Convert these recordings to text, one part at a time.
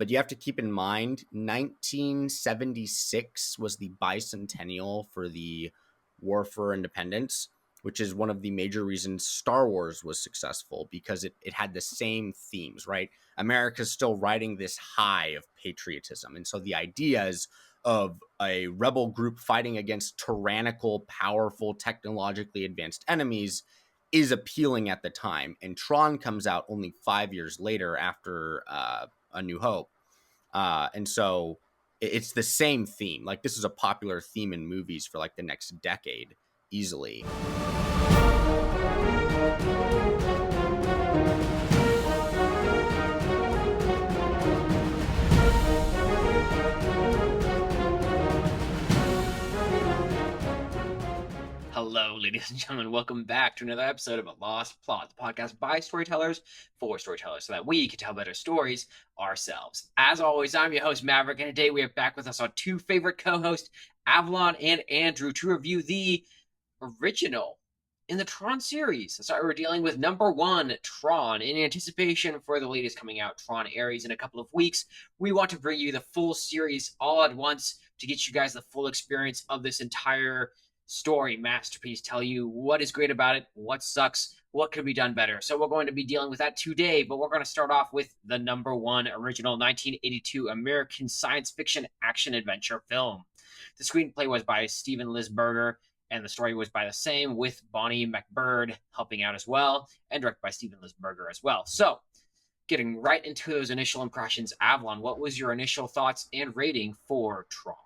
But you have to keep in mind, 1976 was the bicentennial for the War for Independence, which is one of the major reasons Star Wars was successful, because it had the same themes, right? America's still riding this high of patriotism. And so the ideas of a rebel group fighting against tyrannical, powerful, technologically advanced enemies is appealing at the time. And Tron comes out only 5 years later after A New Hope. And so it's the same theme. Like, this is a popular theme in movies for like the next decade easily. Hello, ladies and gentlemen. Welcome back to another episode of A Lost Plot, the podcast by storytellers for storytellers, so that we can tell better stories ourselves. As always, I'm your host, Maverick, and today we are back with us our two favorite co-hosts, Avalon and Andrew, to review the original in the Tron series. So we're dealing with number 1, Tron. In anticipation for the latest coming out, Tron Ares, in a couple of weeks, we want to bring you the full series all at once to get you guys the full experience of this entire story masterpiece, tell you what is great about it, what sucks, what could be done better. So we're going to be dealing with that today, but we're going to start off with the number 1 original 1982 American science fiction action adventure film. The screenplay was by Steven Lisberger, and the story was by the same, with Bonnie McBird helping out as well, and directed by Steven Lisberger as well. So, getting right into those initial impressions, Avalon, what was your initial thoughts and rating for Tron?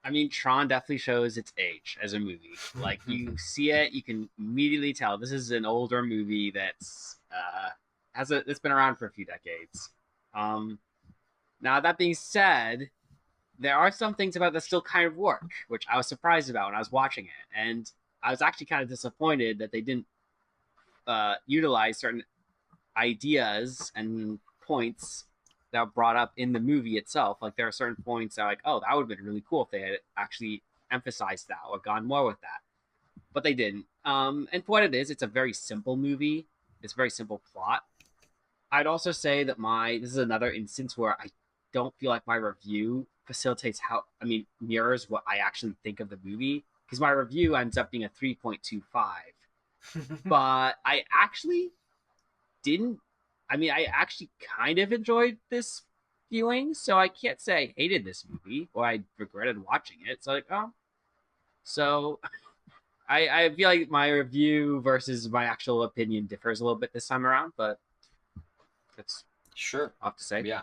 I mean, Tron definitely shows its age as a movie. Like, you see it, you can immediately tell this is an older movie that's it's been around for a few decades. Now, that being said, there are some things about that still kind of work, which I was surprised about when I was watching it. And I was actually kind of disappointed that they didn't utilize certain ideas and points that were brought up in the movie itself. Like, there are certain points that are like, oh, that would have been really cool if they had actually emphasized that or gone more with that. But they didn't. And for what it is, it's a very simple movie. It's a very simple plot. I'd also say that this is another instance where I don't feel like my review facilitates mirrors what I actually think of the movie. Because my review ends up being a 3.25. But I actually kind of enjoyed this viewing, so I can't say I hated this movie or I regretted watching it. So I feel like my review versus my actual opinion differs a little bit this time around, but that's sure off to say. Yeah.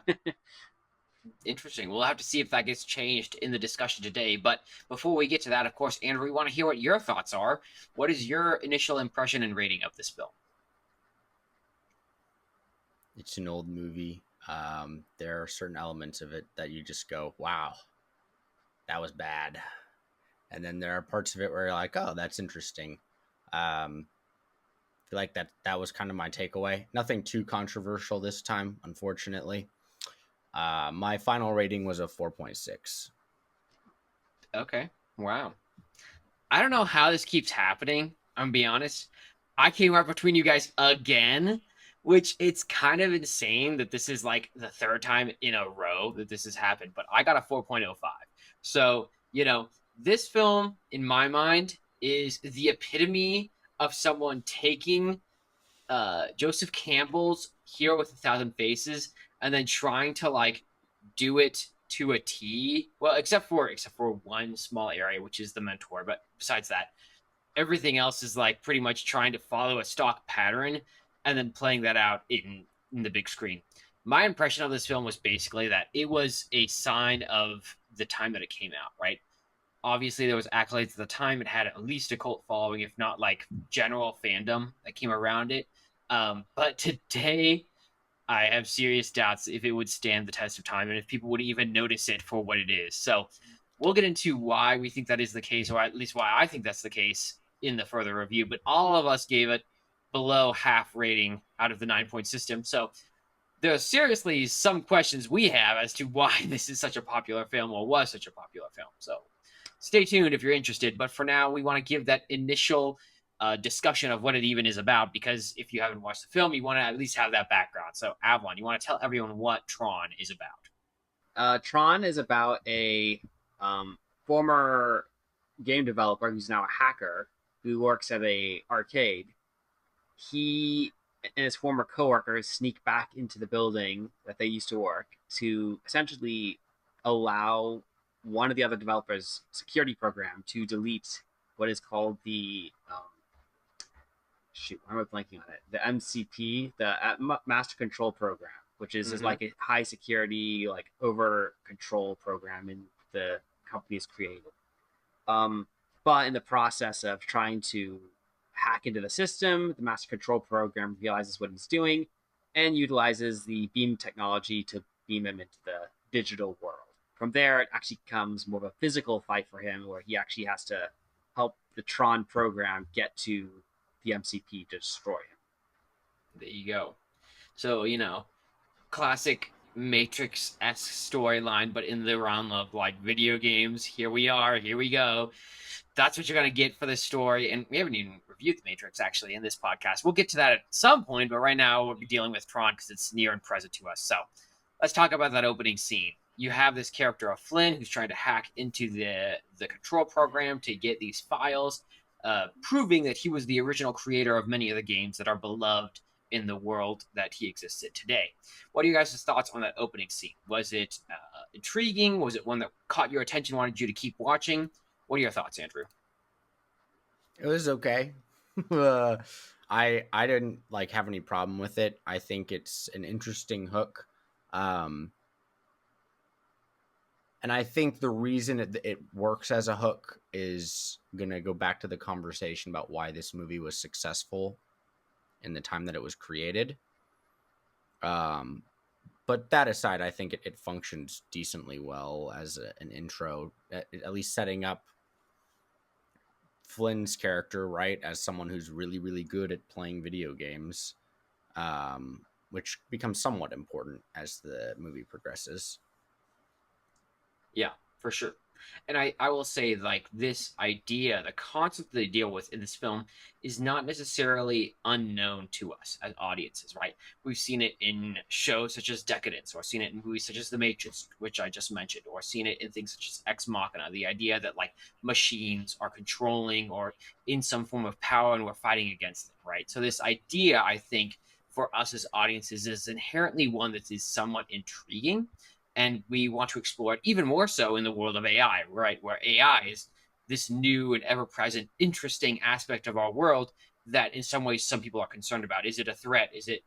Interesting. We'll have to see if that gets changed in the discussion today. But before we get to that, of course, Andrew, we want to hear what your thoughts are. What is your initial impression and rating of this film? It's an old movie. There are certain elements of it that you just go, wow, that was bad. And then there are parts of it where you're like, oh, that's interesting. I feel like that was kind of my takeaway. Nothing too controversial this time, unfortunately. My final rating was a 4.6. Okay. Wow. I don't know how this keeps happening. I'm gonna be honest. I came right between you guys again, which it's kind of insane that this is like the third time in a row that this has happened, but I got a 4.05. So, this film, in my mind, is the epitome of someone taking Joseph Campbell's Hero with a Thousand Faces and then trying to like do it to a T. Well, except for one small area, which is the mentor. But besides that, everything else is like pretty much trying to follow a stock pattern and then playing that out in the big screen. My impression of this film was basically that it was a sign of the time that it came out, right? Obviously, there was accolades at the time. It had at least a cult following, if not like general fandom that came around it. But today, I have serious doubts if it would stand the test of time and if people would even notice it for what it is. So we'll get into why we think that is the case, or at least why I think that's the case in the further review. But all of us gave it below half rating out of the 9-point system. So there are seriously some questions we have as to why this is such a popular film or was such a popular film. So stay tuned if you're interested. But for now, we want to give that initial discussion of what it even is about, because if you haven't watched the film, you want to at least have that background. So, Avalon, you want to tell everyone what Tron is about? Tron is about a former game developer who's now a hacker who works at a arcade. He and his former coworkers sneak back into the building that they used to work to essentially allow one of the other developers' security program to delete what is called the why am I blanking on it? The MCP, the Master Control Program, which is like a high security, like over control program in the company's created. But in the process of trying to hack into the system, the Master Control Program realizes what he's doing and utilizes the beam technology to beam him into the digital world. From there, it actually becomes more of a physical fight for him, where he actually has to help the Tron program get to the MCP to destroy him. There you go. So, classic Matrix-esque storyline, but in the realm of like video games. Here we are, here we go. That's what you're going to get for this story. And we haven't even reviewed the Matrix actually in this podcast. We'll get to that at some point, but right now we'll be dealing with Tron because it's near and present to us. So let's talk about that opening scene. You have this character of Flynn who's trying to hack into the control program to get these files, proving that he was the original creator of many of the games that are beloved in the world that he exists in today. What are you guys' thoughts on that opening scene? Was it intriguing? Was it one that caught your attention, wanted you to keep watching? What are your thoughts, Andrew? It was okay. I didn't have any problem with it. I think it's an interesting hook. And I think the reason it works as a hook is going to go back to the conversation about why this movie was successful in the time that it was created. But that aside, I think it functions decently well as an intro, at least setting up Flynn's character, right, as someone who's really, really good at playing video games, which becomes somewhat important as the movie progresses. Yeah, for sure. And I will say, this idea, the concept they deal with in this film is not necessarily unknown to us as audiences, right? We've seen it in shows such as Decadence, or seen it in movies such as The Matrix, which I just mentioned, or seen it in things such as Ex Machina, the idea that machines are controlling or in some form of power and we're fighting against them, right? So this idea, I think, for us as audiences is inherently one that is somewhat intriguing. And we want to explore it even more so in the world of AI, right? Where AI is this new and ever-present, interesting aspect of our world that in some ways some people are concerned about. Is it a threat? Is it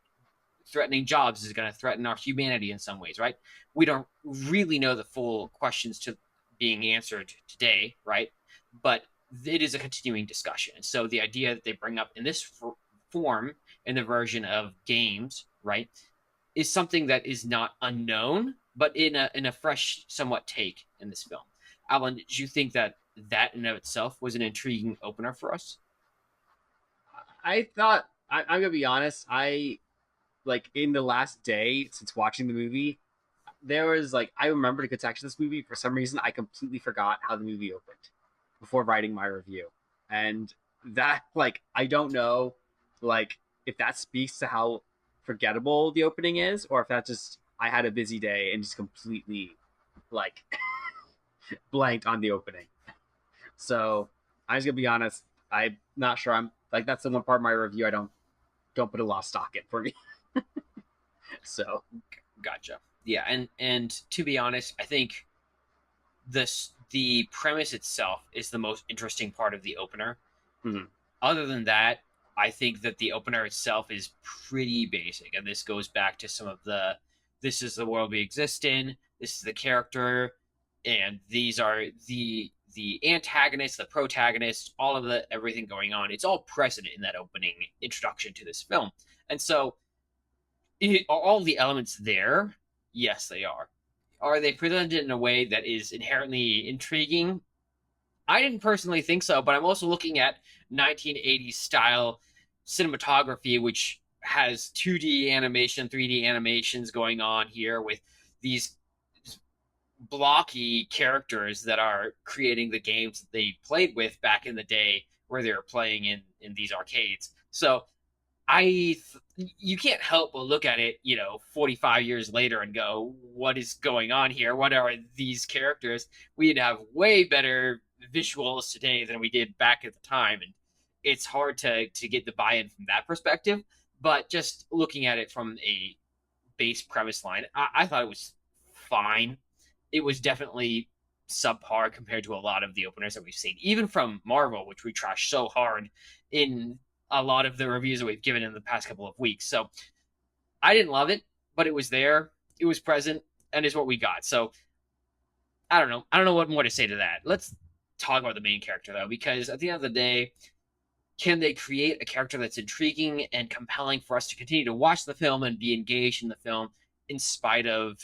threatening jobs? Is it going to threaten our humanity in some ways, right? We don't really know the full questions to being answered today, right? But it is a continuing discussion. And so the idea that they bring up in this form, in the version of games, right, is something that is not unknown, but in a fresh, somewhat take in this film. Alan, did you think that in of itself was an intriguing opener for us? I thought, I'm gonna be honest, I in the last day since watching the movie, there was I remembered a good section of this movie. For some reason, I completely forgot how the movie opened before writing my review, and that I don't know if that speaks to how forgettable the opening is, or if that just I had a busy day and just completely blanked on the opening. So I'm just gonna be honest, I'm not sure. I'm that's the one part of my review I don't put a lot of stock in for me. So Gotcha. Yeah, and to be honest, I think the premise itself is the most interesting part of the opener. Mm-hmm. Other than that, I think that the opener itself is pretty basic, and this goes back to some of this is the world we exist in, this is the character, and these are the antagonist, the protagonist, all of everything going on. It's all present in that opening introduction to this film. And so are all the elements there? Yes, they are. Are they presented in a way that is inherently intriguing? I didn't personally think so, but I'm also looking at 1980s style cinematography, which has 2D animation, 3D animations going on here with these blocky characters that are creating the games that they played with back in the day where they were playing in these arcades. So you can't help but look at it, 45 years later and go, what is going on here? What are these characters? We'd have way better visuals today than we did back at the time. And it's hard to get the buy-in from that perspective. But just looking at it from a base premise line, I thought it was fine. It was definitely subpar compared to a lot of the openers that we've seen, even from Marvel, which we trashed so hard in a lot of the reviews that we've given in the past couple of weeks. So I didn't love it, but it was there, it was present, and it's what we got. So I don't know what more to say to that. Let's talk about the main character though, because at the end of the day, can they create a character that's intriguing and compelling for us to continue to watch the film and be engaged in the film in spite of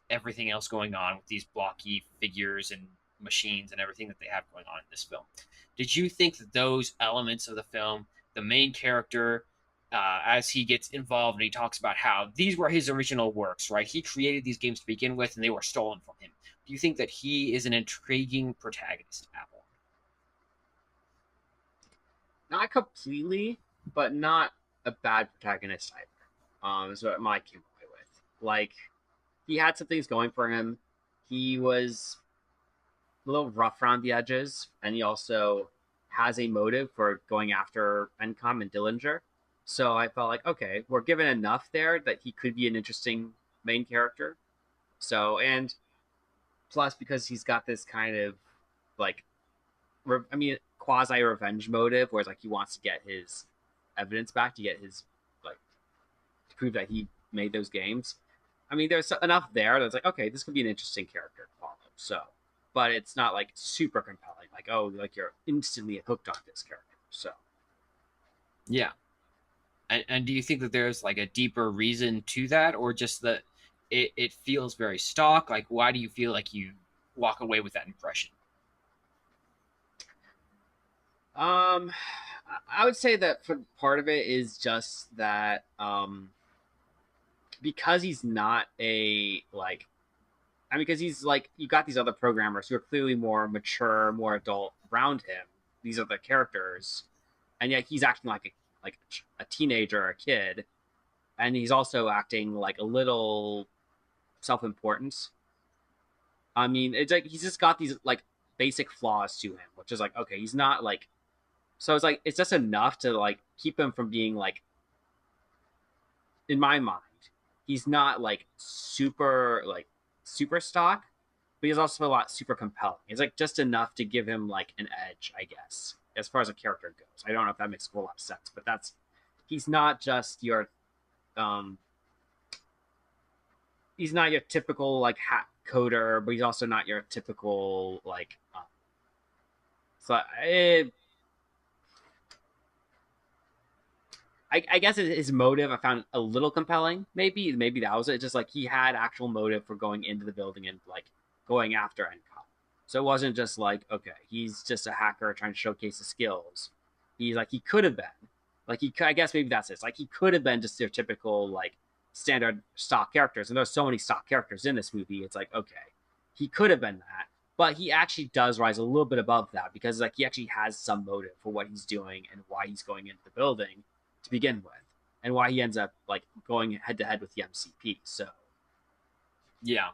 everything else going on with these blocky figures and machines and everything that they have going on in this film? Did you think that those elements of the film, the main character, as he gets involved and he talks about how these were his original works, right? He created these games to begin with and they were stolen from him. Do you think that he is an intriguing protagonist, Apple? Not completely, but not a bad protagonist either. Is what I came away with. Like, he had some things going for him. He was a little rough around the edges, and he also has a motive for going after Encom and Dillinger. So I felt like, okay, we're given enough there that he could be an interesting main character. So, and plus because he's got this kind of like, quasi revenge motive, where it's like he wants to get his evidence back, to get his like to prove that he made those games. I mean, there's enough there that's like, okay, this could be an interesting character to follow. So, but it's not like super compelling. Like, oh, like you're instantly hooked on this character. So, yeah. And do you think that there's like a deeper reason to that, or just that it feels very stock? Like, why do you feel like you walk away with that impression? I would say that for part of it is just that because he's not a like, I mean, because he's like, you got these other programmers who are clearly more mature, more adult around him. These are the characters, and yet he's acting like a teenager or a kid, and he's also acting like a little self-important. I mean, it's like he's just got these like basic flaws to him, which is like, okay, he's not like, so it's like it's just enough to like keep him from being like, in my mind, he's not like super stock, but he's also a lot super compelling. It's like just enough to give him like an edge, I guess, as far as a character goes. I don't know if that makes a whole lot of sense, but he's not just your he's not your typical like hack coder, but he's also not your typical like I guess his motive I found a little compelling. Maybe that was it. Just like he had actual motive for going into the building and like going after Encom. So it wasn't just like, okay, he's just a hacker trying to showcase his skills. He's like, he could have been like, I guess maybe that's it. It's like he could have been just their typical like standard stock characters, and there's so many stock characters in this movie. It's like, okay, he could have been that, but he actually does rise a little bit above that, because like he actually has some motive for what he's doing and why he's going into the building to begin with, and why he ends up like going head to head with the MCP. So yeah,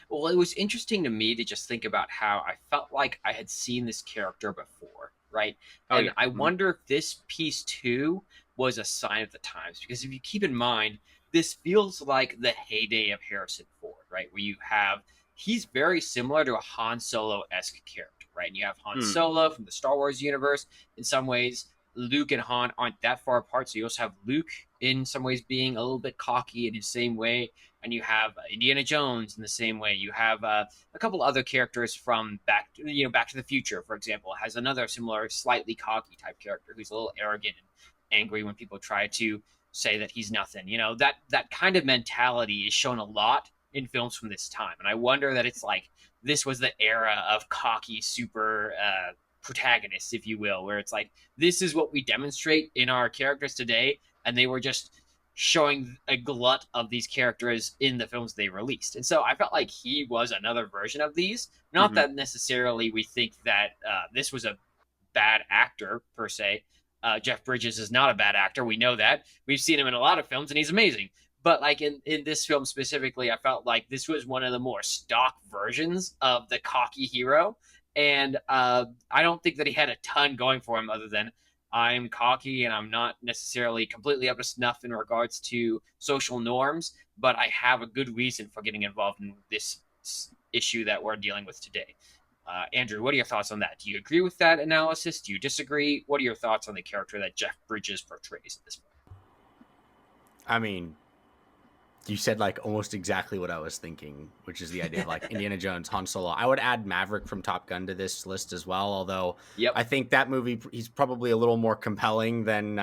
well, it was interesting to me to just think about how I felt like I had seen this character before, right? And I wonder if this piece too was a sign of the times, because if you keep in mind, this feels like the heyday of Harrison Ford, right? Where you have, he's very similar to a Han Solo-esque character, right? And you have Han Solo from the Star Wars universe. In some ways, Luke and Han aren't that far apart, so you also have Luke in some ways being a little bit cocky in his same way, and you have Indiana Jones in the same way. You have a couple other characters from Back to the Future, for example, has another similar, slightly cocky type character who's a little arrogant and angry when people try to say that he's nothing. That kind of mentality is shown a lot in films from this time, and I wonder that it's like this was the era of cocky, super protagonists, if you will, where it's like, this is what we demonstrate in our characters today, and they were just showing a glut of these characters in the films they released. And so I felt like he was another version of these. Not that necessarily we think that this was a bad actor per se. Jeff Bridges is not a bad actor. We know that. We've seen him in a lot of films, and he's amazing. But like in this film specifically, I felt like this was one of the more stock versions of the cocky hero. And I don't think that he had a ton going for him other than I'm cocky and I'm not necessarily completely up to snuff in regards to social norms, but I have a good reason for getting involved in this issue that we're dealing with today. Andrew, what are your thoughts on that? Do you agree with that analysis? Do you disagree? What are your thoughts on the character that Jeff Bridges portrays at this point? I mean, you said like almost exactly what I was thinking, which is the idea of like Indiana Jones, Han Solo. I would add Maverick from Top Gun to this list as well, although Yep. I think that movie, he's probably a little more compelling than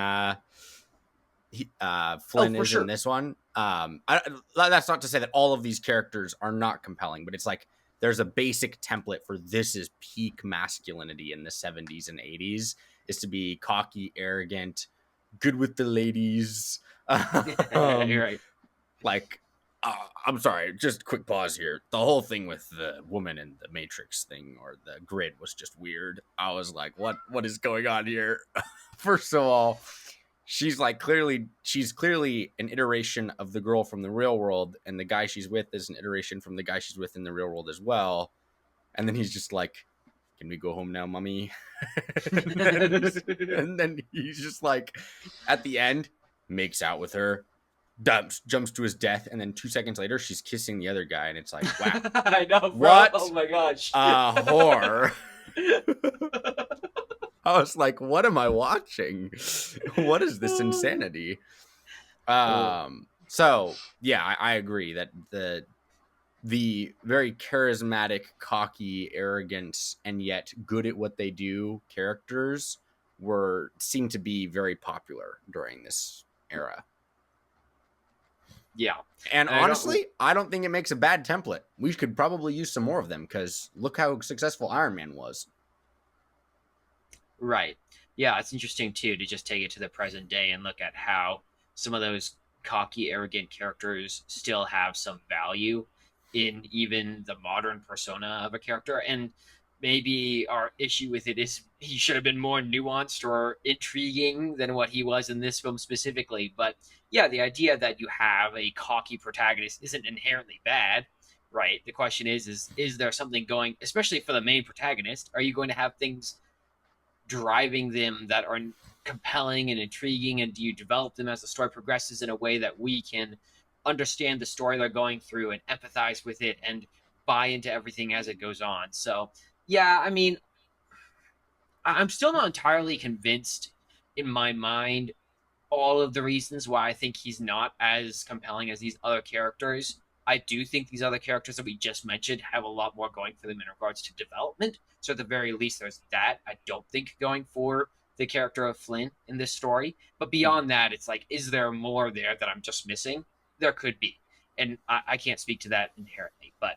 Flynn is sure. in this one. That's not to say that all of these characters are not compelling, but it's like there's a basic template for this is peak masculinity in the 70s and 80s, is to be cocky, arrogant, good with the ladies. You're right. Like, I'm sorry, just quick pause here. The whole thing with the woman in the Matrix thing or the grid was just weird. I was like, what is going on here? First of all, she's clearly an iteration of the girl from the real world, and the guy she's with is an iteration from the guy she's with in the real world as well. And then he's just like, can we go home now, mommy? and then he's just like, at the end, makes out with her, jumps to his death, and then 2 seconds later she's kissing the other guy, and it's like, wow. I know, bro. What? Oh my gosh. Whore. I was like, what am I watching? What is this insanity? So yeah, I agree that the very charismatic, cocky, arrogant, and yet good at what they do characters seemed to be very popular during this era. Yeah. And honestly, I don't think it makes a bad template. We could probably use some more of them because look how successful Iron Man was. Right. Yeah, it's interesting too to just take it to the present day and look at how some of those cocky, arrogant characters still have some value in even the modern persona of a character. And maybe our issue with it is he should have been more nuanced or intriguing than what he was in this film specifically. But yeah, the idea that you have a cocky protagonist isn't inherently bad, right? The question is there something going, especially for the main protagonist, are you going to have things driving them that are compelling and intriguing, and do you develop them as the story progresses in a way that we can understand the story they're going through and empathize with it and buy into everything as it goes on? So yeah, I mean, I'm still not entirely convinced in my mind all of the reasons why I think he's not as compelling as these other characters. I do think these other characters that we just mentioned have a lot more going for them in regards to development. So at the very least, there's that. I don't think going for the character of Flynn in this story. But beyond that, it's like, is there more there that I'm just missing? There could be. And I can't speak to that inherently. But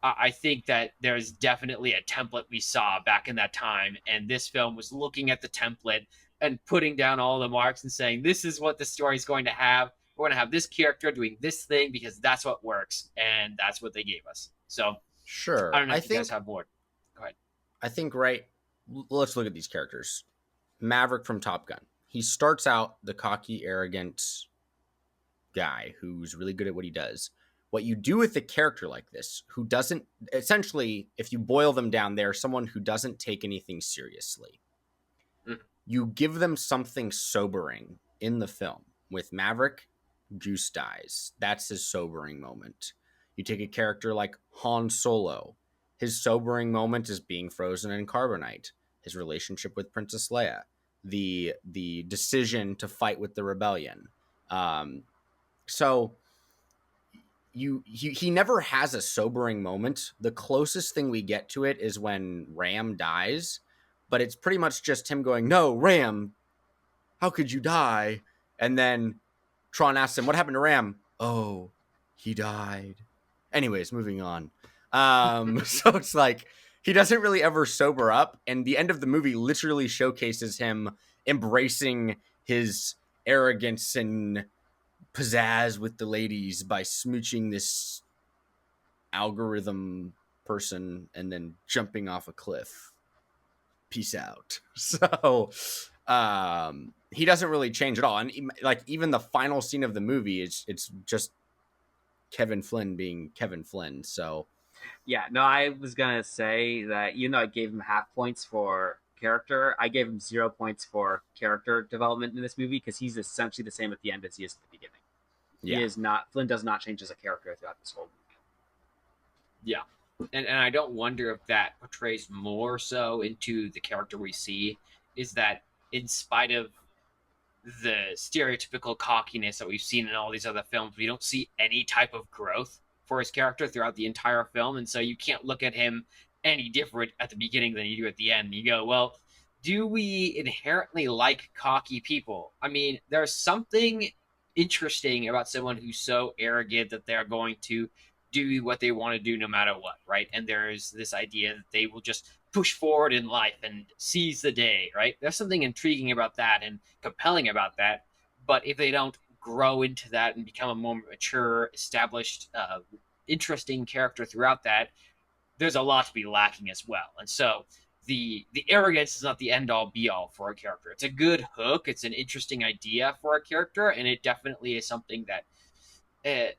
I think that there's definitely a template we saw back in that time. And this film was looking at the template and putting down all the marks and saying, this is what the story is going to have. We're going to have this character doing this thing because that's what works. And that's what they gave us. So sure. I don't know if you guys have more. Go ahead. I think, let's look at these characters. Maverick from Top Gun. He starts out the cocky, arrogant guy who's really good at what he does. What you do with a character like this, who doesn't, essentially, if you boil them down, they're someone who doesn't take anything seriously. Mm-hmm. You give them something sobering in the film. With Maverick, Goose dies. That's his sobering moment. You take a character like Han Solo. His sobering moment is being frozen in carbonite. His relationship with Princess Leia. The decision to fight with the rebellion. So he never has a sobering moment. The closest thing we get to it is when Ram dies, but it's pretty much just him going, "No, Ram, how could you die?" And then Tron asks him, "What happened to Ram?" "Oh, he died." Anyways, moving on. So it's like he doesn't really ever sober up, and the end of the movie literally showcases him embracing his arrogance and pizzazz with the ladies by smooching this algorithm person and then jumping off a cliff. peace out. So he doesn't really change at all. And like even the final scene of the movie, it's just Kevin Flynn being Kevin Flynn. So Yeah, no, I was gonna say that I gave him half points for character. I gave him 0 points for character development in this movie because he's essentially the same at the end as he is at the beginning. yeah. He is not Flynn does not change as a character throughout this whole movie. Yeah. And I don't wonder if that portrays more so into the character we see, is that in spite of the stereotypical cockiness that we've seen in all these other films, we don't see any type of growth for his character throughout the entire film. And so you can't look at him any different at the beginning than you do at the end. And you go, well, do we inherently like cocky people? I mean, there's something interesting about someone who's so arrogant that they're going to do what they want to do no matter what, right? And there's this idea that they will just push forward in life and seize the day, right? There's something intriguing about that and compelling about that. But if they don't grow into that and become a more mature, established, interesting character throughout that, there's a lot to be lacking as well. And so the arrogance is not the end all be all for a character. It's a good hook. It's an interesting idea for a character, and it definitely is something that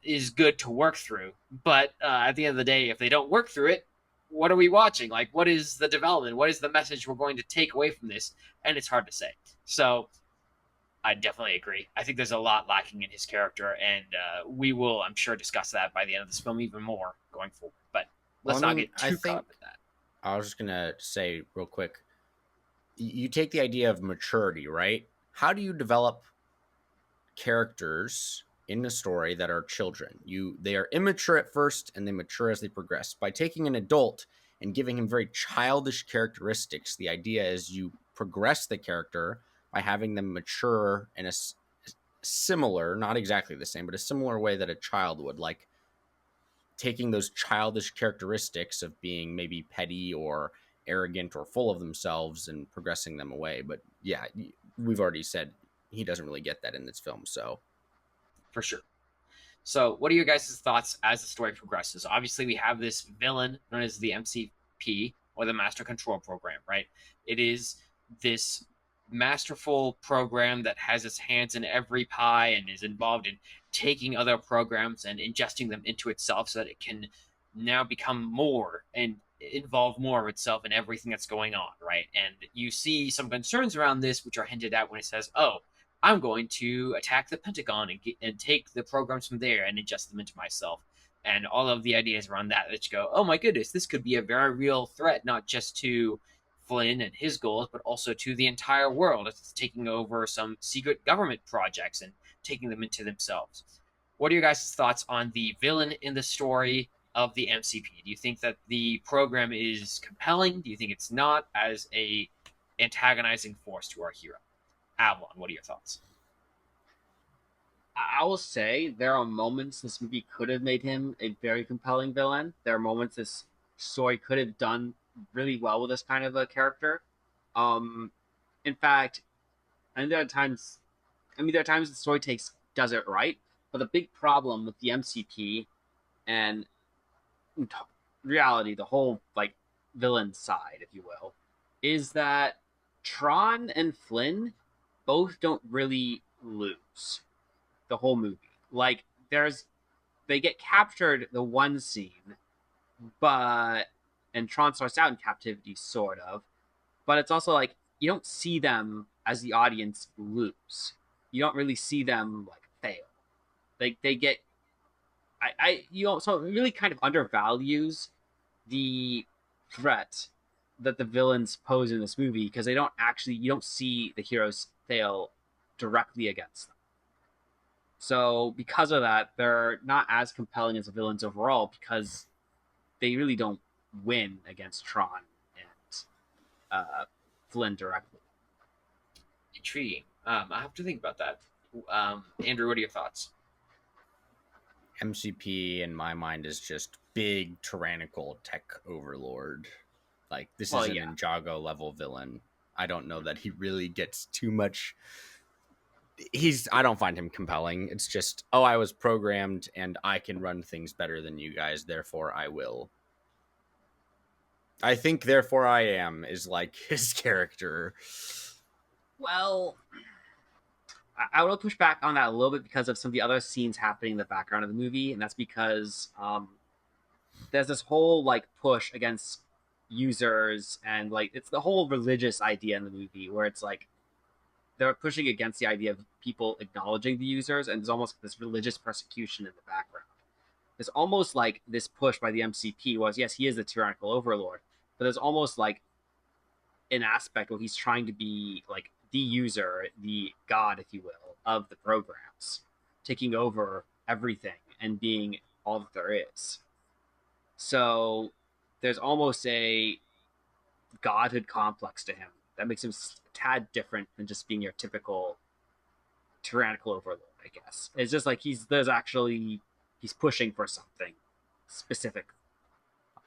is good to work through. But at the end of the day, if they don't work through it, what are we watching? Like, what is the development? What is the message we're going to take away from this? And it's hard to say. So I definitely agree. I think there's a lot lacking in his character, and we will, I'm sure, discuss that by the end of this film even more going forward. But let's not get too caught up in that. I was just going to say real quick, you take the idea of maturity, right? How do you develop characters in a story that are children? They are immature at first and they mature as they progress. By taking an adult and giving him very childish characteristics, the idea is you progress the character by having them mature in a similar, not exactly the same, but a similar way that a child would, like taking those childish characteristics of being maybe petty or arrogant or full of themselves and progressing them away. But yeah, we've already said he doesn't really get that in this film. So for sure. So, what are your guys' thoughts as the story progresses? Obviously, we have this villain known as the MCP, or the Master Control Program, right? It is this masterful program that has its hands in every pie and is involved in taking other programs and ingesting them into itself so that it can now become more and involve more of itself in everything that's going on, right? And you see some concerns around this, which are hinted at when it says, oh, I'm going to attack the Pentagon and take the programs from there and ingest them into myself. And all of the ideas around that you go, oh my goodness, this could be a very real threat, not just to Flynn and his goals, but also to the entire world. It's taking over some secret government projects and taking them into themselves. What are your guys' thoughts on the villain in the story of the MCP? Do you think that the program is compelling? Do you think it's not, as a antagonizing force to our hero? Avalon, what are your thoughts? I will say there are moments this movie could have made him a very compelling villain. There are moments this story could have done really well with this kind of a character. In fact, and there are times the story does it right, but the big problem with the MCP and reality, the whole like villain side, if you will, is that Tron and Flynn both don't really lose the whole movie. Like they get captured the one scene, and Tron starts out in captivity, sort of, but it's also like you don't see them as the audience lose. You don't really see them like fail. Like they get, so it really kind of undervalues the threat that the villains pose in this movie because you don't see the heroes fail directly against them. So because of that, they're not as compelling as the villains overall because they really don't win against Tron and Flynn directly. Intriguing. I have to think about that. Andrew, what are your thoughts? MCP in my mind is just big tyrannical tech overlord. Like this is an Ninjago level villain. I don't know that he really gets too much. I don't find him compelling. It's just, oh, I was programmed and I can run things better than you guys, therefore I will. I think therefore I am is like his character. Well, I will push back on that a little bit because of some of the other scenes happening in the background of the movie, and that's because there's this whole like push against users, and like it's the whole religious idea in the movie where it's like they're pushing against the idea of people acknowledging the users, and there's almost this religious persecution in the background. There's almost like this push by the MCP was, yes, he is the tyrannical overlord, but there's almost like an aspect where he's trying to be like the user, the god, if you will, of the programs, taking over everything and being all that there is. So there's almost a godhood complex to him that makes him a tad different than just being your typical tyrannical overlord, I guess. It's just like he's pushing for something specific.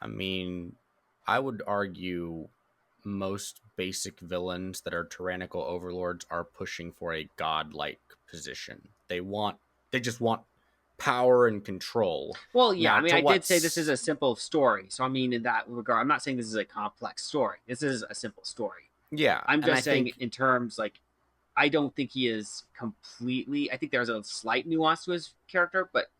I mean, I would argue most basic villains that are tyrannical overlords are pushing for a godlike position. They just want power and control. Well, yeah, Now, I mean, to I did what's say this is a simple story. So, I mean, in that regard, I'm not saying this is a complex story. This is a simple story. yeah, I'm and I just saying think in terms like I don't think he is completely. I think there's a slight nuance to his character, but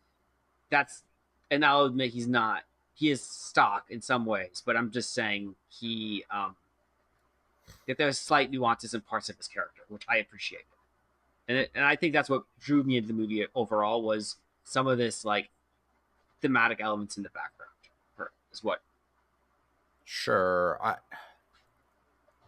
that's, and I'll admit he's not. He is stock in some ways, but I'm just saying that there's slight nuances in parts of his character, which I appreciated, and I think that's what drew me into the movie overall was some of this like thematic elements in the background. Is what. sure.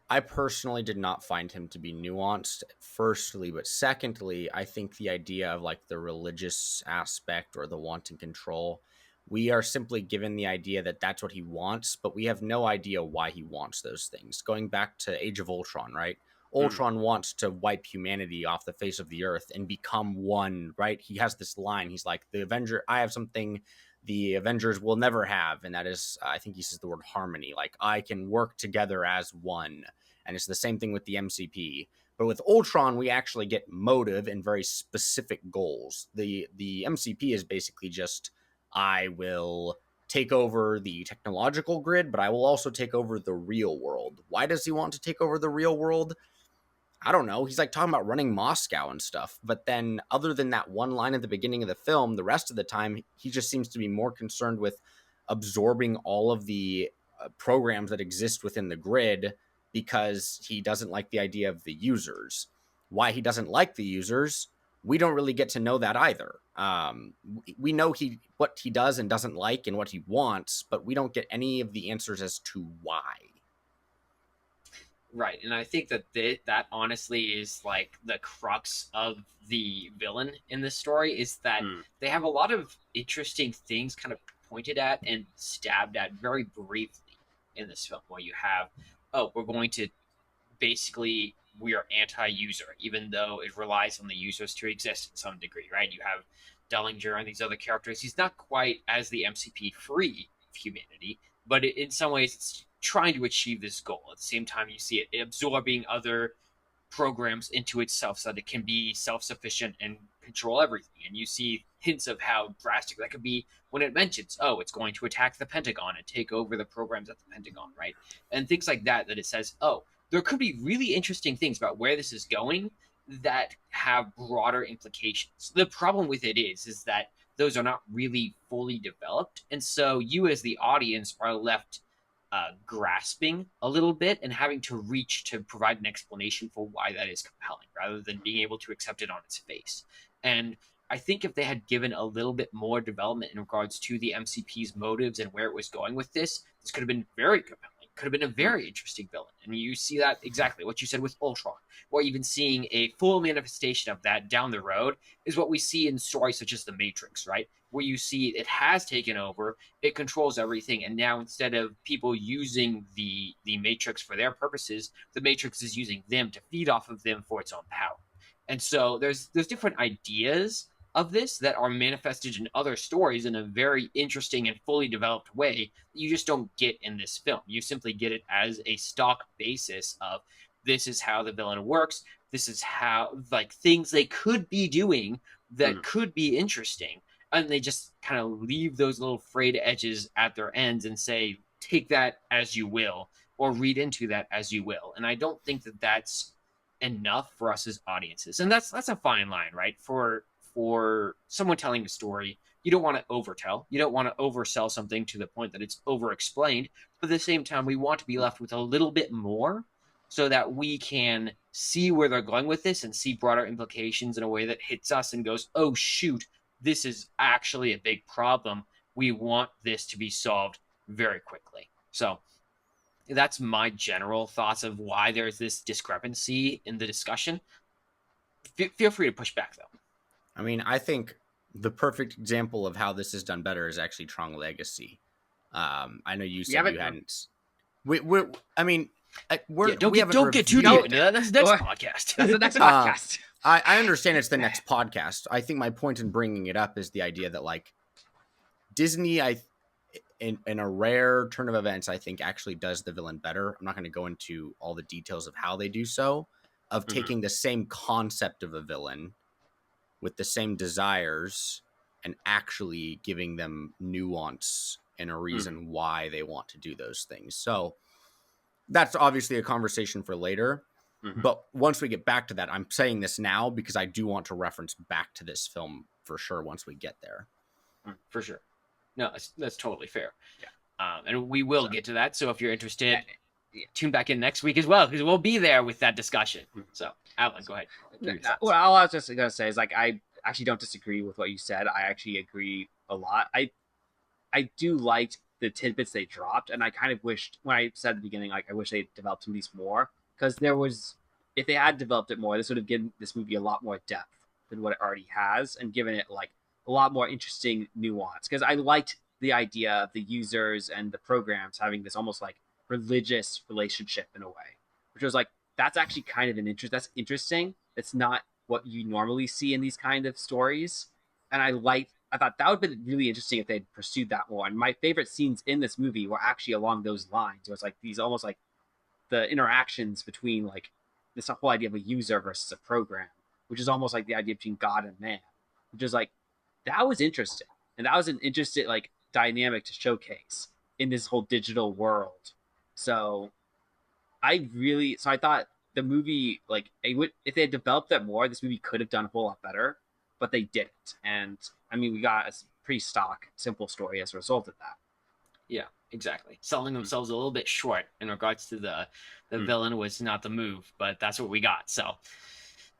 I personally did not find him to be nuanced, firstly, but secondly, I think the idea of like the religious aspect or the wanting control, we are simply given the idea that that's what he wants, but we have no idea why he wants those things. Going back to Age of Ultron, right? Ultron wants to wipe humanity off the face of the earth and become one, right? He has this line. He's like, the Avenger, I have something the Avengers will never have. And that is, I think he says the word harmony. Like, I can work together as one. And it's the same thing with the MCP. But with Ultron, we actually get motive and very specific goals. The MCP is basically just, I will take over the technological grid, but I will also take over the real world. Why does he want to take over the real world? I don't know. He's like talking about running Moscow and stuff. But then, other than that one line at the beginning of the film, the rest of the time, he just seems to be more concerned with absorbing all of the programs that exist within the grid because he doesn't like the idea of the users. Why he doesn't like the users, we don't really get to know that either. We know what he does and doesn't like and what he wants, but we don't get any of the answers as to why. Right, and I think that that honestly is like the crux of the villain in this story is that they have a lot of interesting things kind of pointed at and stabbed at very briefly in this film, where you have, oh, we're going to basically, we are anti-user, even though it relies on the users to exist in some degree, right? You have Dellinger and these other characters. He's not quite as the MCP free of humanity, but in some ways it's trying to achieve this goal. At the same time, you see it absorbing other programs into itself so that it can be self-sufficient and control everything. And you see hints of how drastic that could be when it mentions, oh, it's going to attack the Pentagon and take over the programs at the Pentagon, right? And things like that, that it says, oh, there could be really interesting things about where this is going that have broader implications. The problem with it is that those are not really fully developed. And so you as the audience are left grasping a little bit and having to reach to provide an explanation for why that is compelling rather than being able to accept it on its face. And I think if they had given a little bit more development in regards to the MCP's motives and where it was going with this could have been very compelling. Could have been a very interesting villain. And you see that exactly what you said with Ultron, or even seeing a full manifestation of that down the road is what we see in stories such as The Matrix, right? Where you see it has taken over, it controls everything, and now instead of people using the Matrix for their purposes, the Matrix is using them to feed off of them for its own power. And so there's different ideas of this that are manifested in other stories in a very interesting and fully developed way that you just don't get in this film. You simply get it as a stock basis of this is how the villain works. This is how, like, things they could be doing that could be interesting. And they just kind of leave those little frayed edges at their ends and say, take that as you will or read into that as you will. And I don't think that that's enough for us as audiences. And that's a fine line, right? For someone telling a story, you don't want to overtell. You don't want to oversell something to the point that it's overexplained. But at the same time, we want to be left with a little bit more so that we can see where they're going with this and see broader implications in a way that hits us and goes, oh, shoot, this is actually a big problem. We want this to be solved very quickly. So that's my general thoughts of why there's this discrepancy in the discussion. Feel free to push back, though. I mean, I think the perfect example of how this is done better is actually Tron Legacy. I know you said you hadn't. I mean, don't get too deep into that. That's the next podcast. That's the next podcast. I understand it's the next podcast. I think my point in bringing it up is the idea that, like, Disney, in a rare turn of events, I think actually does the villain better. I'm not going to go into all the details of how they do so, of taking the same concept of a villain with the same desires and actually giving them nuance and a reason why they want to do those things. So that's obviously a conversation for later. But once we get back to that, I'm saying this now because I do want to reference back to this film for sure once we get there. For sure. No, that's totally fair. Yeah. And we will get to that. So if you're interested, tune back in next week as well, because we'll be there with that discussion. So, Alan, go ahead. Well, all I was just going to say is, like, I actually don't disagree with what you said. I actually agree a lot. I do like the tidbits they dropped, and I kind of wished, when I said at the beginning, like, I wish they developed some of these more, because if they had developed it more, this would have given this movie a lot more depth than what it already has, and given it, like, a lot more interesting nuance. Because I liked the idea of the users and the programs having this almost, like, religious relationship in a way, which was like, that's actually kind of that's interesting. It's not what you normally see in these kind of stories. And I thought that would have been really interesting if they'd pursued that more. And my favorite scenes in this movie were actually along those lines. It was like these almost like the interactions between, like, this whole idea of a user versus a program, which is almost like the idea between God and man, which is like, that was interesting. And that was an interesting, like, dynamic to showcase in this whole digital world. So I thought the movie, like, if they had developed that more, this movie could have done a whole lot better, but they didn't. And I mean, we got a pretty stock, simple story as a result of that. Yeah, exactly. Selling themselves a little bit short in regards to the villain was not the move, but that's what we got. So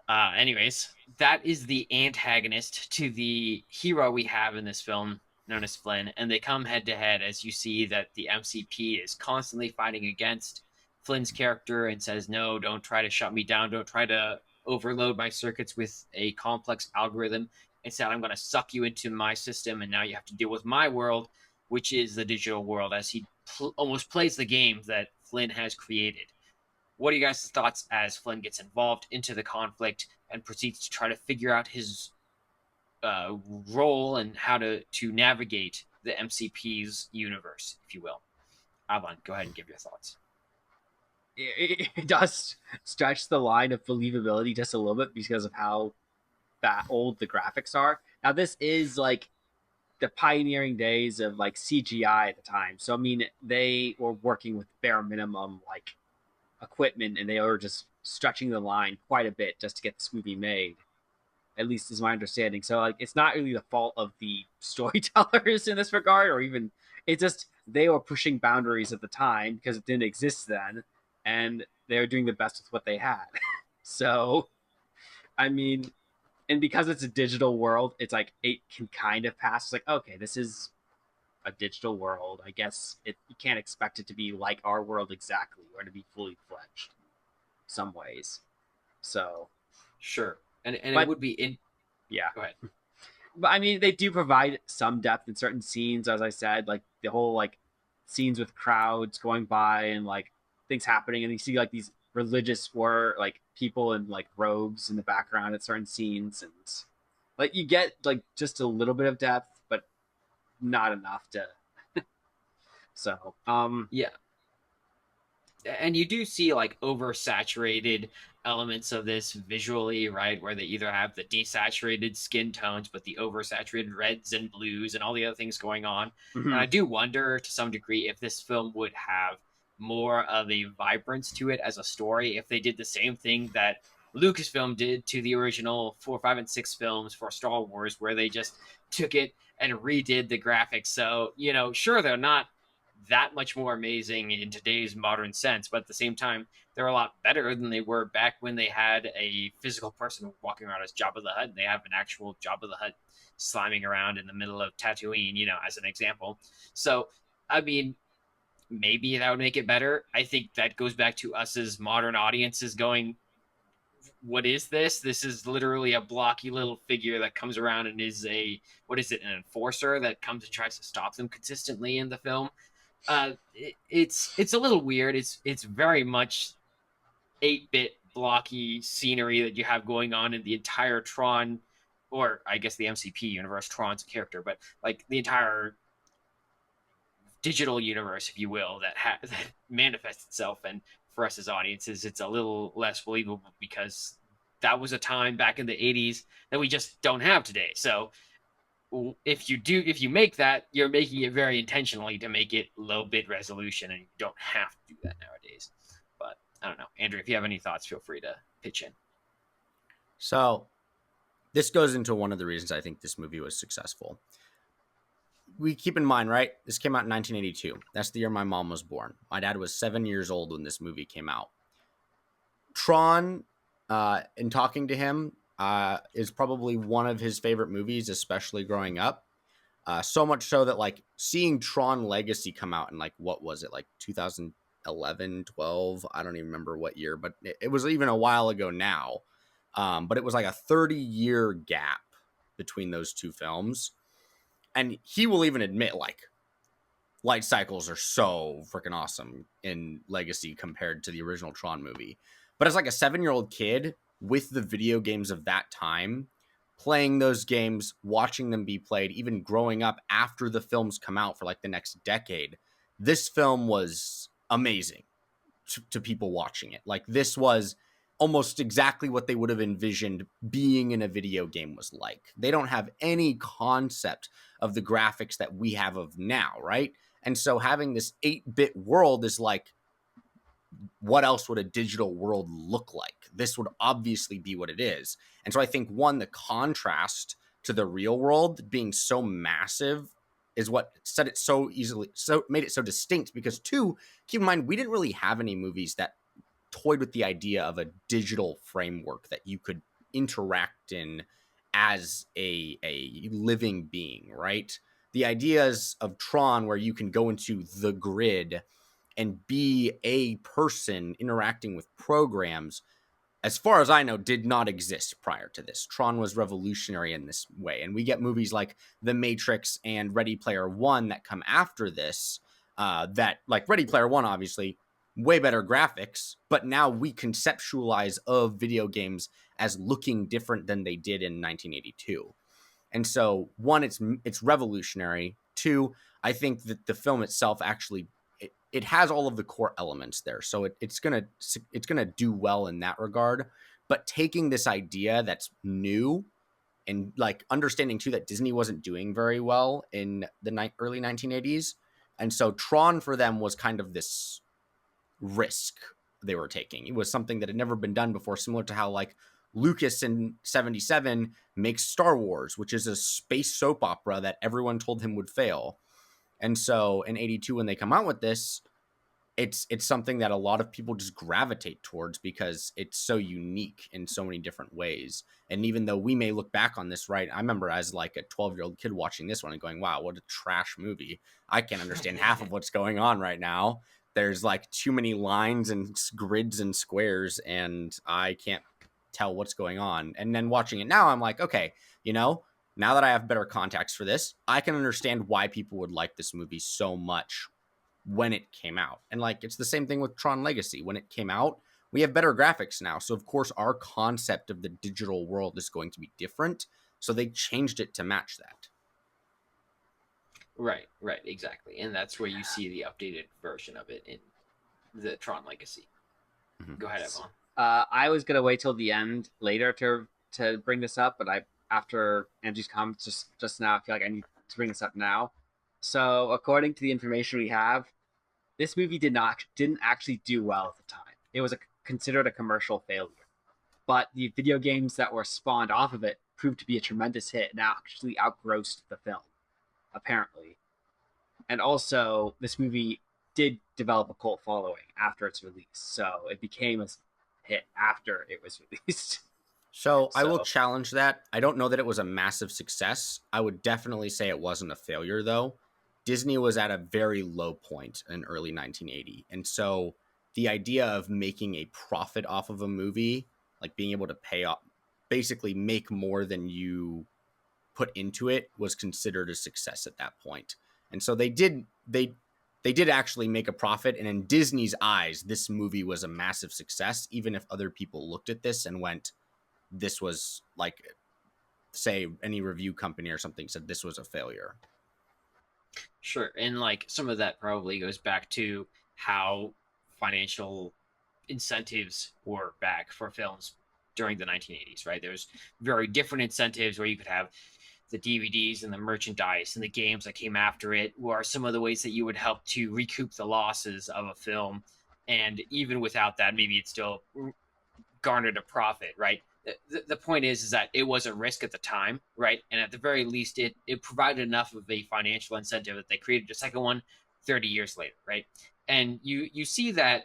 anyways, that is the antagonist to the hero we have in this film, known as Flynn, and they come head to head as you see that the MCP is constantly fighting against Flynn's character and says, no, don't try to shut me down. Don't try to overload my circuits with a complex algorithm. Instead, I'm going to suck you into my system, and now you have to deal with my world, which is the digital world, as he almost plays the game that Flynn has created. What are you guys' thoughts as Flynn gets involved into the conflict and proceeds to try to figure out his role and how to navigate the MCP's universe, if you will? Avan, go ahead and give your thoughts. It does stretch the line of believability just a little bit because of how old the graphics are. Now, this is like the pioneering days of, like, CGI at the time. So, I mean, they were working with bare minimum, like, equipment, and they were just stretching the line quite a bit just to get this movie made. At least is my understanding. So, like, it's not really the fault of the storytellers in this regard, or even, it's just they were pushing boundaries at the time because it didn't exist then, and they were doing the best with what they had. So, I mean, and because it's a digital world, it's like, it can kind of pass. It's like, okay, this is a digital world. I guess you can't expect it to be like our world exactly, or to be fully fledged some ways. So, sure. But it would be in. Yeah. Go ahead. But I mean, they do provide some depth in certain scenes, as I said, like the whole, like, scenes with crowds going by and, like, things happening, and you see, like, these religious like, people in, like, robes in the background at certain scenes, and, like, you get, like, just a little bit of depth, but not enough to. So, yeah. and you do see like oversaturated elements of this visually, right? Where they either have the desaturated skin tones, but the oversaturated reds and blues and all the other things going on. And Mhm. I do wonder to some degree if this film would have more of a vibrance to it as a story if they did the same thing that Lucasfilm did to the original 4, 5, and 6 films for Star Wars, where they just took it and redid the graphics. So, sure, they're not that much more amazing in today's modern sense, but at the same time, they're a lot better than they were back when they had a physical person walking around as Jabba the Hutt, and they have an actual Jabba the Hutt slamming around in the middle of Tatooine, as an example. So, I mean, maybe that would make it better. I think that goes back to us as modern audiences going, what is this? This is literally a blocky little figure that comes around and is what is it, an enforcer that comes and tries to stop them consistently in the film. It's a little weird. It's very much 8-bit blocky scenery that you have going on in the entire Tron, or I guess the MCP universe. Tron's a character, but like the entire digital universe, if you will, that manifests itself. And for us as audiences, it's a little less believable because that was a time back in the 80s that we just don't have today. So if you make that, you're making it very intentionally to make it low bit resolution, and you don't have to do that nowadays. But I don't know, Andrew, if you have any thoughts, feel free to pitch in. So this goes into one of the reasons I think this movie was successful. We keep in mind, right? This came out in 1982. That's the year my mom was born. My dad was 7 years old when this movie came out. Tron, in talking to him, is probably one of his favorite movies, especially growing up. So much so that like seeing Tron Legacy come out in like, what was it, like 2011, 12? I don't even remember what year, but it was even a while ago now. But it was like a 30-year gap between those two films. And he will even admit, like, light cycles are so freaking awesome in Legacy compared to the original Tron movie. But as like a 7-year-old kid with the video games of that time, playing those games, watching them be played, even growing up after the films come out for like the next decade, this film was amazing to people watching it. Like, this was almost exactly what they would have envisioned being in a video game was like. They don't have any concept of the graphics that we have of now, right? And so having this 8-bit world is like, what else would a digital world look like? This would obviously be what it is. And so I think, one, the contrast to the real world being so massive is what set it so easily, so made it so distinct. Because two, keep in mind, we didn't really have any movies that toyed with the idea of a digital framework that you could interact in as a living being, right? The ideas of Tron, where you can go into the grid and be a person interacting with programs, as far as I know, did not exist prior to this. Tron was revolutionary in this way. And we get movies like The Matrix and Ready Player One that come after this, that, like Ready Player One, obviously, way better graphics, but now we conceptualize of video games as looking different than they did in 1982. And so, one, it's revolutionary. Two, I think that the film itself actually it has all of the core elements there, so it's gonna do well in that regard. But taking this idea that's new and like understanding too that Disney wasn't doing very well in the early 1980s, and so Tron for them was kind of this risk they were taking. It was something that had never been done before, similar to how like Lucas in 77 makes Star Wars, which is a space soap opera that everyone told him would fail. And so in 82, when they come out with this, it's something that a lot of people just gravitate towards because it's so unique in so many different ways. And even though we may look back on this, right, I remember as like a 12-year-old kid watching this one and going, wow, what a trash movie. I can't understand half of what's going on right now. There's like too many lines and grids and squares, and I can't tell what's going on. And then watching it now, I'm like, okay, now that I have better context for this, I can understand why people would like this movie so much when it came out. And like, it's the same thing with Tron Legacy. When it came out, we have better graphics now. So of course our concept of the digital world is going to be different. So they changed it to match that. Right, exactly. And that's where you see the updated version of it in the Tron Legacy. Mhm. Go ahead, Evan. I was gonna wait till the end later to bring this up, but after Angie's comments just now, I feel like I need to bring this up now. So according to the information we have, this movie didn't actually do well at the time. It was considered a commercial failure, but the video games that were spawned off of it proved to be a tremendous hit and actually outgrossed the film, apparently. And also, this movie did develop a cult following after its release, so it became a hit after it was released. So I will So challenge that. I don't know that it was a massive success. I would definitely say it wasn't a failure, though. Disney was at a very low point in early 1980. And so the idea of making a profit off of a movie, like being able to pay off, basically make more than you put into it, was considered a success at that point. And so they did actually make a profit, and in Disney's eyes this movie was a massive success, even if other people looked at this and went, this was like, say any review company or something said this was a failure. Sure, and like some of that probably goes back to how financial incentives were back for films during the 1980s, right? There's very different incentives where you could have the DVDs and the merchandise and the games that came after it were some of the ways that you would help to recoup the losses of a film. And even without that, maybe it still garnered a profit, right? The point is that it was a risk at the time, right? And at the very least, it provided enough of a financial incentive that they created a second one 30 years later, right? And you see that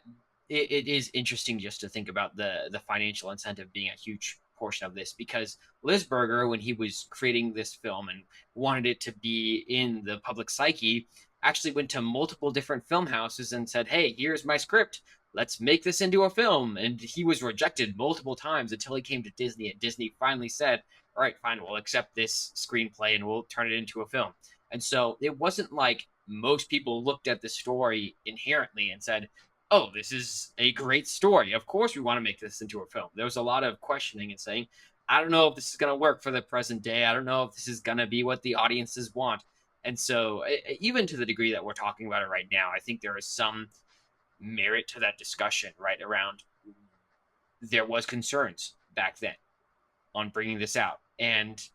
it is interesting just to think about the financial incentive being a huge portion of this, because Lisberger, when he was creating this film and wanted it to be in the public psyche, actually went to multiple different film houses and said, hey, here's my script, let's make this into a film. And he was rejected multiple times until he came to Disney, and Disney finally said, all right, fine, we'll accept this screenplay and we'll turn it into a film. And so it wasn't like most people looked at the story inherently and said, oh, this is a great story, of course we want to make this into a film. There was a lot of questioning and saying, I don't know if this is going to work for the present day, I don't know if this is going to be what the audiences want. And so even to the degree that we're talking about it right now, I think there is some merit to that discussion, right? Around, there was concerns back then on bringing this out, and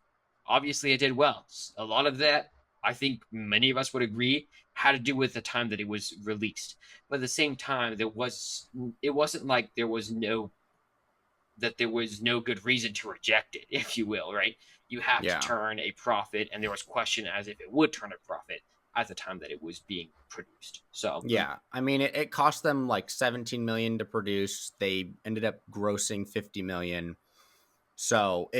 obviously it did well. A lot of that, I think many of us would agree, had to do with the time that it was released. But at the same time, it wasn't like there was no good reason to reject it, if you will, right? You have to Yeah. turn a profit, and there was question as if it would turn a profit at the time that it was being produced. So Yeah, I mean, it cost them like 17 million to produce. They ended up grossing 50 million. So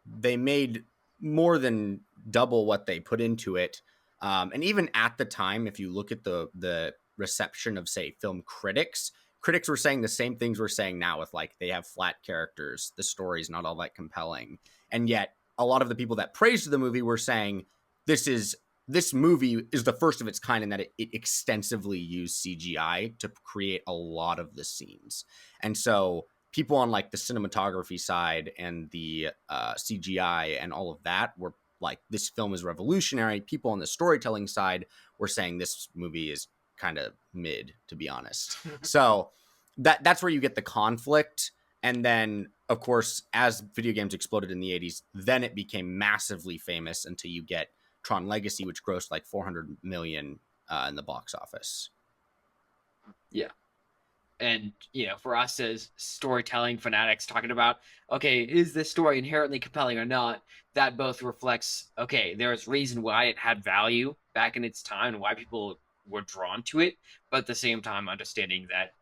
they made more than double what they put into it. And even at the time, if you look at the reception of, say, film critics, critics were saying the same things we're saying now, with like, they have flat characters, the story's not all that compelling. And yet a lot of the people that praised the movie were saying this movie is the first of its kind in that it extensively used CGI to create a lot of the scenes. And so people on like the cinematography side and the CGI and all of that were like, this film is revolutionary. People on the storytelling side were saying this movie is kind of mid, to be honest. So that's where you get the conflict. And then, of course, as video games exploded in the 80s, then it became massively famous until you get Tron Legacy, which grossed like 400 million in the box office. Yeah. And, for us as storytelling fanatics talking about, okay, is this story inherently compelling or not? That both reflects, okay, there's reason why it had value back in its time and why people were drawn to it. But at the same time, understanding that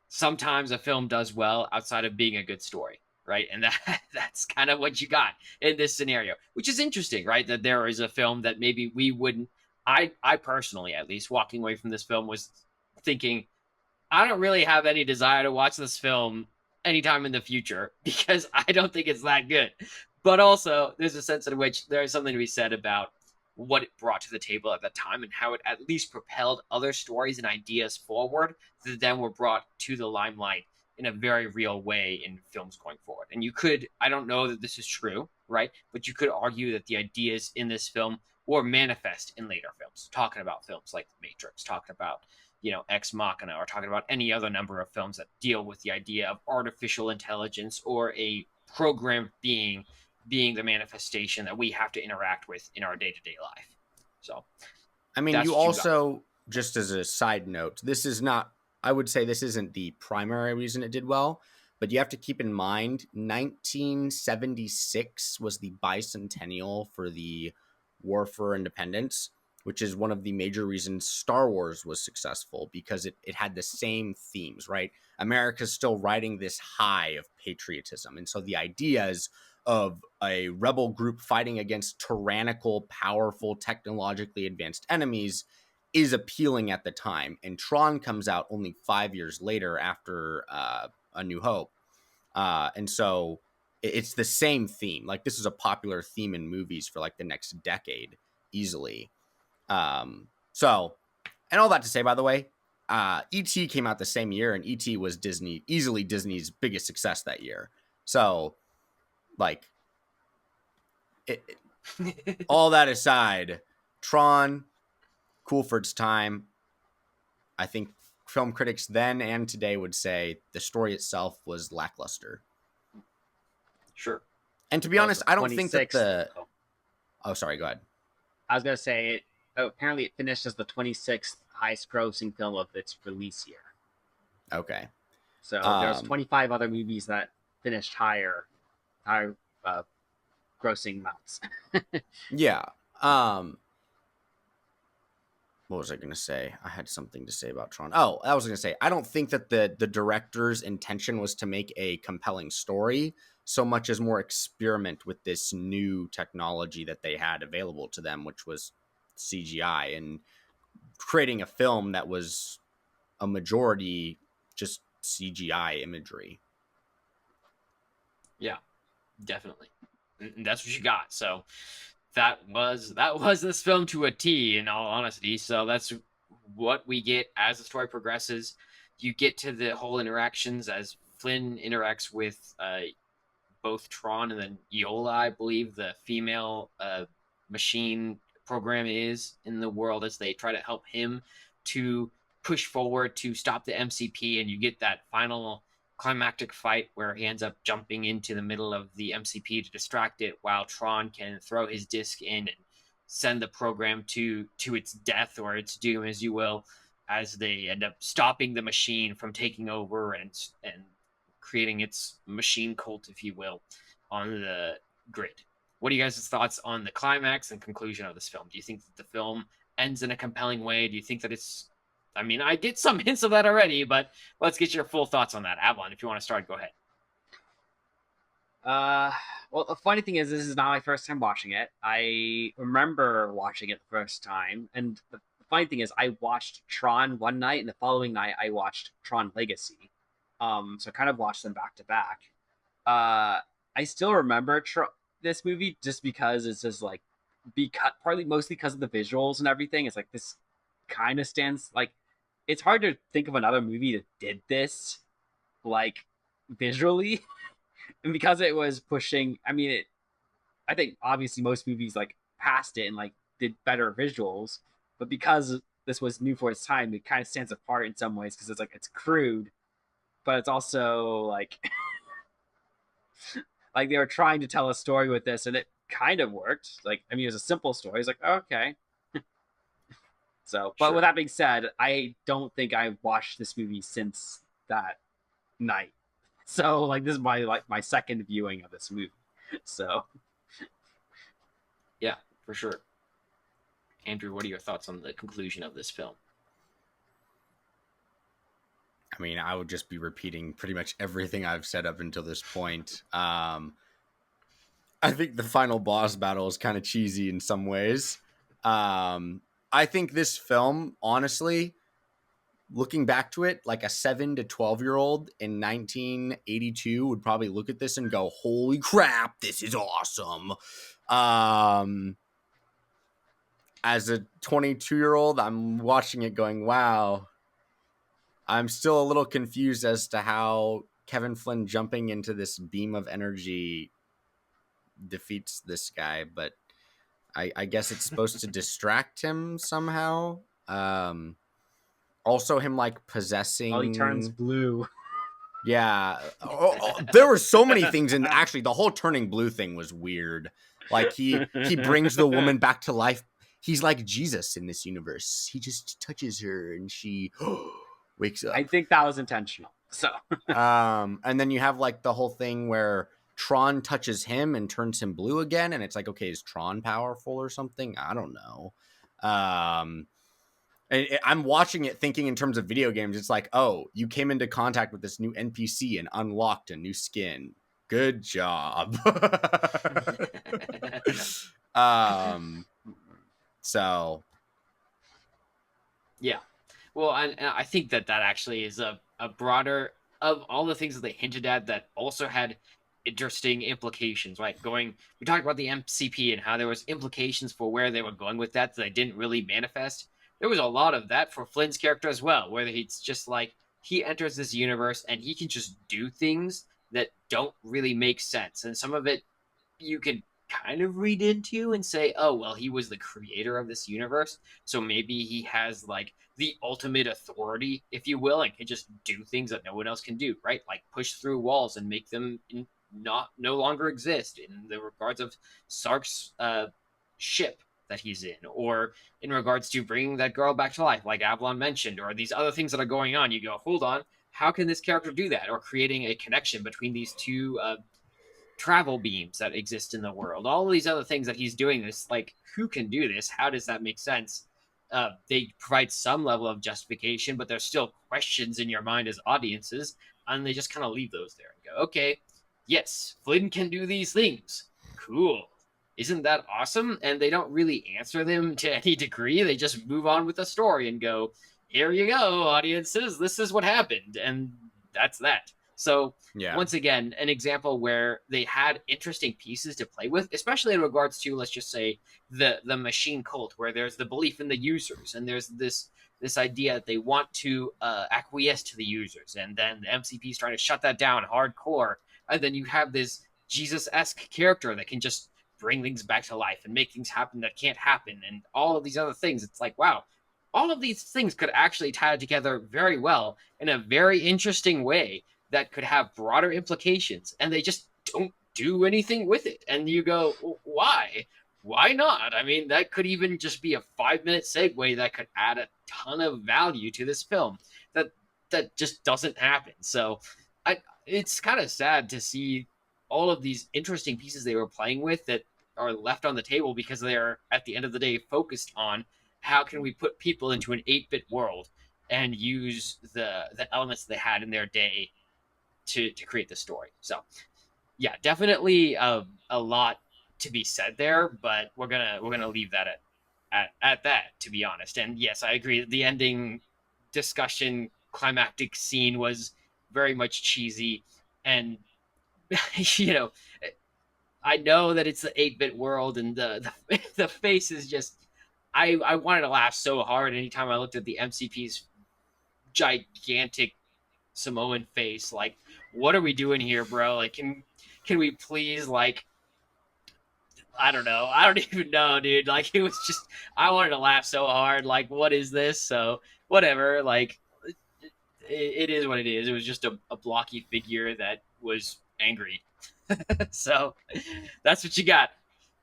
sometimes a film does well outside of being a good story, right? And that's kind of what you got in this scenario, which is interesting, right? That there is a film that maybe we wouldn't, I personally, at least, walking away from this film was thinking, I don't really have any desire to watch this film anytime in the future because I don't think it's that good. But also, there's a sense in which there is something to be said about what it brought to the table at that time and how it at least propelled other stories and ideas forward that then were brought to the limelight in a very real way in films going forward. And you could, I don't know that this is true, right? But you could argue that the ideas in this film were manifest in later films, talking about films like The Matrix, talking about Ex Machina, or talking about any other number of films that deal with the idea of artificial intelligence or a programmed being the manifestation that we have to interact with in our day-to-day life. So I mean, that's you what you got. also, just as a side note, this is not, I would say this isn't the primary reason it did well, but you have to keep in mind 1976 was the bicentennial for the War for Independence, which is one of the major reasons Star Wars was successful, because it had the same themes, right? America's still riding this high of patriotism. And so the ideas of a rebel group fighting against tyrannical, powerful, technologically advanced enemies is appealing at the time. And Tron comes out only 5 years later after A New Hope. And so it's the same theme. Like, this is a popular theme in movies for like the next decade easily. So, and all that to say, by the way, E.T. came out the same year, and E.T. was easily Disney's biggest success that year. So, like, all that aside, Tron, cool for its time. I think film critics then and today would say the story itself was lackluster. Sure. And to be honest, I don't think that Oh, sorry, go ahead. I was gonna say, apparently it finished as the 26th highest grossing film of its release year. Okay. So there's 25 other movies that finished higher grossing amounts. Yeah. What was I going to say? I had something to say about Tron. Oh, I was going to say, I don't think that the director's intention was to make a compelling story so much as more experiment with this new technology that they had available to them, which was CGI, and creating a film that was a majority just CGI imagery. Yeah, definitely. And that's what you got. So that was this film to a T, in all honesty. So that's what we get as the story progresses. You get to the whole interactions as Flynn interacts with both Tron and then Yola, I believe the female machine program is in the world, as they try to help him to push forward to stop the MCP. And you get that final climactic fight where he ends up jumping into the middle of the MCP to distract it, while Tron can throw his disc in and send the program to its death, or its doom, as you will, as they end up stopping the machine from taking over and creating its machine cult, if you will, on the grid. What are you guys' thoughts on the climax and conclusion of this film? Do you think that the film ends in a compelling way? Do you think that it's... I mean, I get some hints of that already, but let's get your full thoughts on that. Avalon, if you want to start, go ahead. Well, the funny thing is, this is not my first time watching it. I remember watching it the first time, and the funny thing is, I watched Tron one night, and the following night I watched Tron Legacy. So I kind of watched them back to back. I still remember this movie just because it's just like, partly mostly because of the visuals and everything. It's like, this kind of stands like, it's hard to think of another movie that did this like visually. And because it was pushing, I mean, I think obviously most movies like passed it and like did better visuals, but because this was new for its time, it kind of stands apart in some ways, because it's like, it's crude, but it's also like like they were trying to tell a story with this, and it kind of worked. Like, I mean, it was a simple story. It's like, oh, okay. So, but with that being said, I don't think I've watched this movie since that night. So, like, this is my second viewing of this movie. So, yeah, for sure. Andrew, what are your thoughts on the conclusion of this film? I mean, I would just be repeating pretty much everything I've said up until this point. I think the final boss battle is kind of cheesy in some ways. I think this film, honestly, looking back to it, like a 7 to 12-year-old in 1982 would probably look at this and go, holy crap, this is awesome. As a 22-year-old, I'm watching it going, wow. I'm still a little confused as to how Kevin Flynn jumping into this beam of energy defeats this guy, but I guess it's supposed to distract him somehow. Also, him like Oh, he turns possessing. blue. Yeah. There were so many things, and actually, the whole turning blue thing was weird. Like he brings the woman back to life. He's like Jesus in this universe. He just touches her, and she wakes I up. think that was intentional. So And then you have like the whole thing where Tron touches him and turns him blue again, and it's like, okay, is Tron powerful or something? I don't know. I'm watching it thinking in terms of video games. It's like, oh, you came into contact with this new NPC and unlocked a new skin. Good job. um, so Yeah. Well, and I think that actually is a broader of all the things that they hinted at that also had interesting implications. Right, we talked about the MCP and how there was implications for where they were going with that they didn't really manifest. There was a lot of that for Flynn's character as well, where he's just like he enters this universe and he can just do things that don't really make sense, and some of it you can kind of read into and say, oh, well, he was the creator of this universe. So maybe he has like the ultimate authority, if you will, and can just do things that no one else can do, right? Like push through walls and make them no longer exist in the regards of Sark's ship that he's in, or in regards to bringing that girl back to life, like Avalon mentioned, or these other things that are going on. You go, hold on, how can this character do that? Or creating a connection between these two travel beams that exist in the world, all of these other things that he's doing. This, like, who can do this? How does that make sense? They provide some level of justification, but there's still questions in your mind as audiences, and they just kind of leave those there and go, okay, yes, Flynn can do these things. Cool. Isn't that awesome? And they don't really answer them to any degree. They just move on with the story and go, here you go, audiences. This is what happened. And that's that. So yeah, once again, an example where they had interesting pieces to play with, especially in regards to, let's just say, the machine cult, where there's the belief in the users, and there's this idea that they want to acquiesce to the users, and then the MCP is trying to shut that down hardcore, and then you have this Jesus-esque character that can just bring things back to life and make things happen that can't happen, and all of these other things. It's like, wow, all of these things could actually tie together very well in a very interesting way that could have broader implications, and they just don't do anything with it. And you go, why? Why not? I mean, that could even just be a 5-minute segue that could add a ton of value to this film. That just doesn't happen. So, it's kind of sad to see all of these interesting pieces they were playing with that are left on the table because they're at the end of the day focused on how can we put people into an 8-bit world and use the elements they had in their day to create the story. So yeah, definitely a lot to be said there, but we're gonna leave that at that, to be honest. And yes, I agree. The ending discussion climactic scene was very much cheesy, and you know, I know that it's the 8-bit world, and the face is just. I wanted to laugh so hard anytime I looked at the MCP's gigantic Samoan face. Like, what are we doing here, bro? Like, can we please, like, I don't know. I don't even know, dude. Like, it was just I wanted to laugh so hard. Like, what is this? So whatever. Like, it is what it is. It was just a blocky figure that was angry. So that's what you got.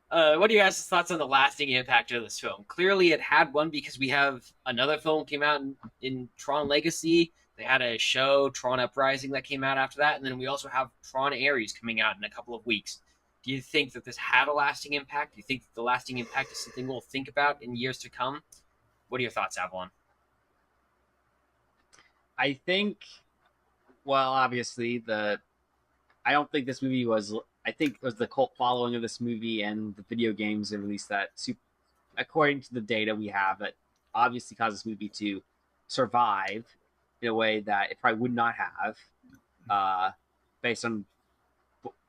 What are you guys' thoughts on the lasting impact of this film? Clearly, it had one because we have another film came out in Tron Legacy. They had a show, Tron Uprising, that came out after that, and then we also have Tron Ares coming out in a couple of weeks. Do you think that this had a lasting impact? Do you think that the lasting impact is something we'll think about in years to come? What are your thoughts, Avalon? I think, well, obviously I don't think this movie was. I think it was the cult following of this movie and the video games that released that. According to the data we have, that obviously caused this movie to survive in a way that it probably would not have, based on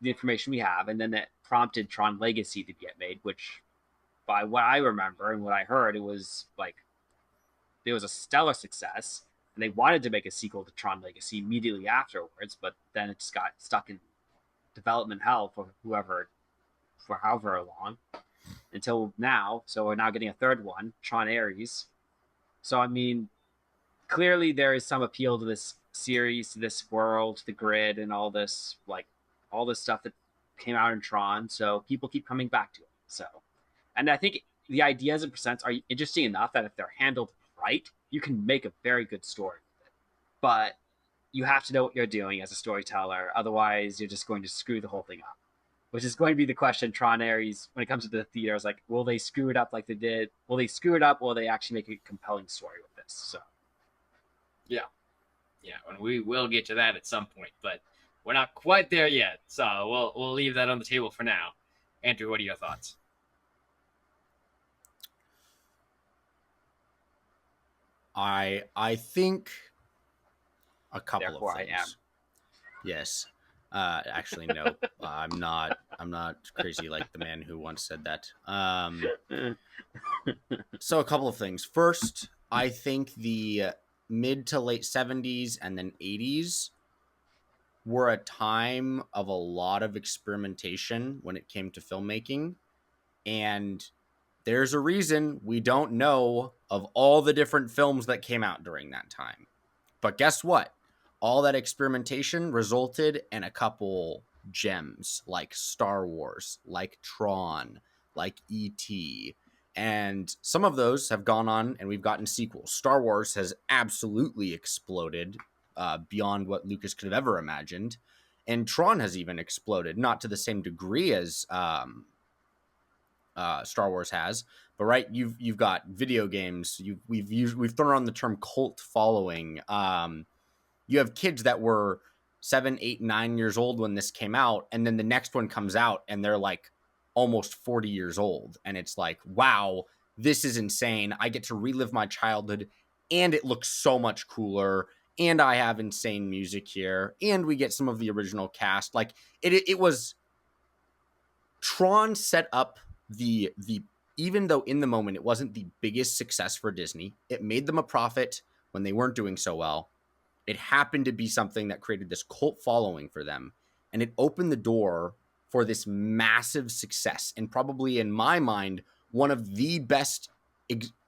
the information we have, and then that prompted Tron Legacy to get made, which, by what I remember and what I heard, it was a stellar success, and they wanted to make a sequel to Tron Legacy immediately afterwards, but then it just got stuck in development hell for however long until now. So we're now getting a third one, Tron Ares. So I mean, clearly there is some appeal to this series, to this world, to the grid, and all this stuff that came out in Tron. So people keep coming back to it. So, and I think the ideas and presents are interesting enough that if they're handled right, you can make a very good story with it. But you have to know what you're doing as a storyteller, otherwise you're just going to screw the whole thing up. Which is going to be the question Tron Ares, when it comes to the theater, is like, will they screw it up like they did? Will they screw it up, or will they actually make a compelling story with this? So Yeah, and we will get to that at some point, but we're not quite there yet. So we'll leave that on the table for now. Andrew, what are your thoughts? I think a couple therefore of things. I am. Yes. Actually, no. I'm not crazy like the man who once said that. So a couple of things. First, I think the mid to late 70s and then 80s were a time of a lot of experimentation when it came to filmmaking. And there's a reason we don't know of all the different films that came out during that time. But guess what? All that experimentation resulted in a couple gems like Star Wars, like Tron, like E.T. And some of those have gone on and we've gotten sequels. Star Wars has absolutely exploded beyond what Lucas could have ever imagined. And Tron has even exploded, not to the same degree as Star Wars has, but right, you've got video games. We've thrown around the term cult following. You have kids that were 7, 8, 9 years old when this came out, and then the next one comes out, and they're like almost 40 years old, and it's like, wow, this is insane. I get to relive my childhood, and it looks so much cooler. And I have insane music here, and we get some of the original cast. Like it was Tron set up the even though in the moment it wasn't the biggest success for Disney, it made them a profit when they weren't doing so well. It happened to be something that created this cult following for them, and it opened the door for this massive success. And probably in my mind, one of the best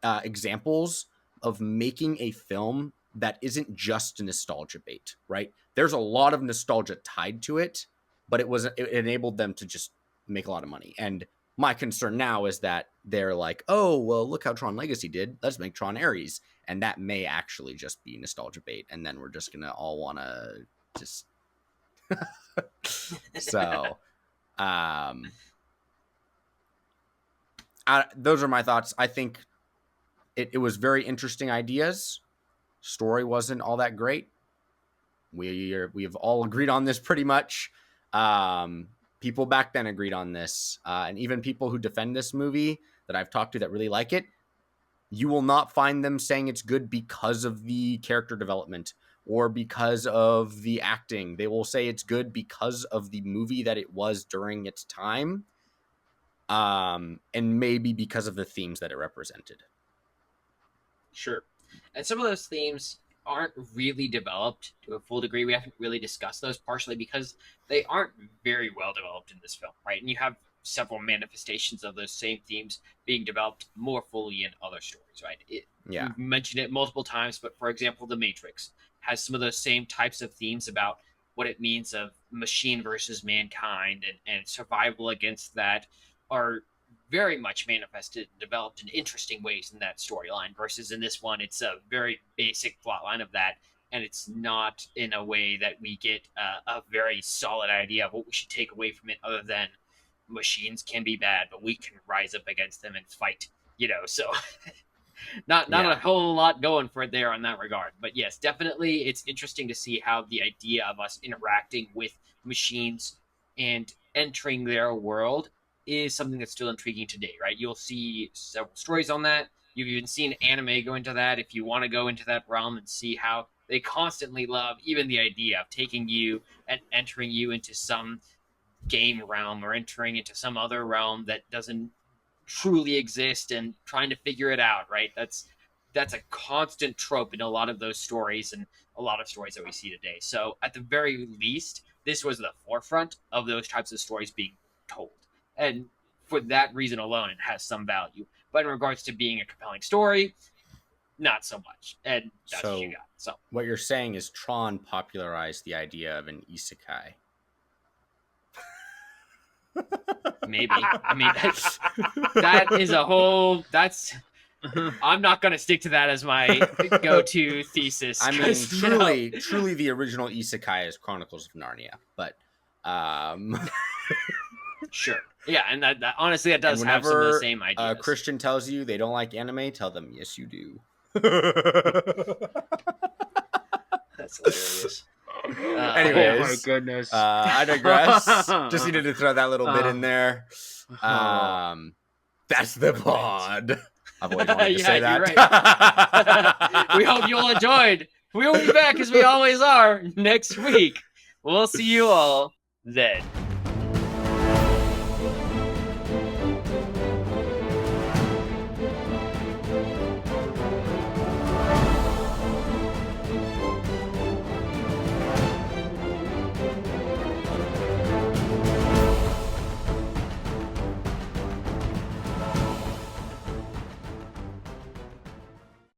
examples of making a film that isn't just a nostalgia bait, right? There's a lot of nostalgia tied to it, but it enabled them to just make a lot of money. And my concern now is that they're like, oh, well, look how Tron Legacy did. Let's make Tron Ares. And that may actually just be nostalgia bait. And then we're just going to all want to just. So, those are my thoughts. I think it was very interesting ideas. Story wasn't all that great. We have all agreed on this pretty much. People back then agreed on this, and even people who defend this movie that I've talked to that really like it, you will not find them saying it's good because of the character development or because of the acting. They will say it's good because of the movie that it was during its time, and maybe because of the themes that it represented. Sure. And some of those themes aren't really developed to a full degree. We haven't really discussed those, partially because they aren't very well developed in this film, right? And you have several manifestations of those same themes being developed more fully in other stories, right? Yeah. We've mentioned it multiple times, but for example, The Matrix has some of those same types of themes about what it means of machine versus mankind and survival against that are very much manifested and developed in interesting ways in that storyline, versus in this one it's a very basic plot line of that, and it's not in a way that we get a very solid idea of what we should take away from it, other than machines can be bad but we can rise up against them and fight, so not a whole lot going for it there on that regard. But yes, definitely it's interesting to see how the idea of us interacting with machines and entering their world is something that's still intriguing today, right? You'll see several stories on that. You've even seen anime go into that. If you want to go into that realm and see how they constantly love even the idea of taking you and entering you into some game realm or entering into some other realm that doesn't truly exist and trying to figure it out, right? That's a constant trope in a lot of those stories and a lot of stories that we see today. So at the very least, this was the forefront of those types of stories being told. And for that reason alone, it has some value. But in regards to being a compelling story, not so much, and that's what you got. So what you're saying is Tron popularized the idea of an isekai. maybe. I mean, that is a whole. I'm not going to stick to that as my go-to thesis. I mean, truly, the original isekai is Chronicles of Narnia, but sure, yeah, and that honestly, that does have some of the same ideas. A Christian tells you they don't like anime, tell them yes, you do. That's hilarious. Anyways, oh my goodness. I digress. Just needed to throw that little bit in there. That's the pod. I've always wanted to say that. Right. We hope you all enjoyed. We will be back as we always are next week. We'll see you all then.